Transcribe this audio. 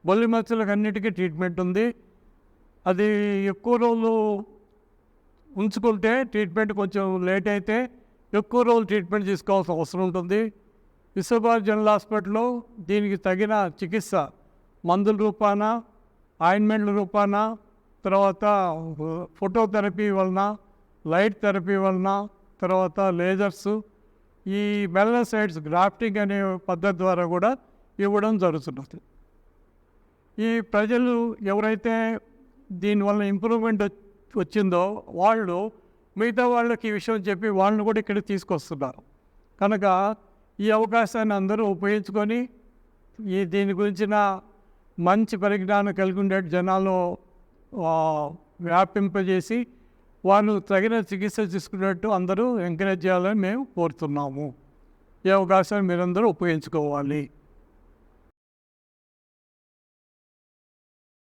బొల్లి మచ్చలకు అన్నిటికీ ట్రీట్మెంట్ ఉంది. అది ఎక్కువ రోజులు ఉంచుకుంటే ట్రీట్మెంట్ కొంచెం లేట్ అయితే ఎక్కువ రోజులు ట్రీట్మెంట్ తీసుకోవాల్సిన అవసరం ఉంటుంది. విశ్వభారతి జనరల్ హాస్పిటల్లో దీనికి తగిన చికిత్స మందుల రూపాన, ఆయింట్మెంట్ల రూపాన, తర్వాత ఫోటోథెరపీ వలన, లైట్ థెరపీ వలన, తర్వాత లేజర్సు, ఈ మెలనోసైట్స్ గ్రాఫ్టింగ్ అనే పద్ధతి ద్వారా కూడా ఇవ్వడం జరుగుతున్నది. ఈ ప్రజలు ఎవరైతే దీనివల్ల ఇంప్రూవ్మెంట్ వచ్చిందో వాళ్ళు మిగతా వాళ్ళకి ఈ విషయం చెప్పి వాళ్ళని కూడా ఇక్కడికి తీసుకొస్తున్నారు. కనుక ఈ అవకాశాన్ని అందరూ ఉపయోగించుకొని దీని గురించిన మంచి పరిజ్ఞానం కలిగి ఉండే జనాల్లో వ్యాపింపజేసి వాళ్ళు తగిన చికిత్స తీసుకున్నట్టు అందరూ ఎంకరేజ్ చేయాలని మేము కోరుతున్నాము. ఈ అవకాశాన్ని మీరందరూ ఉపయోగించుకోవాలి.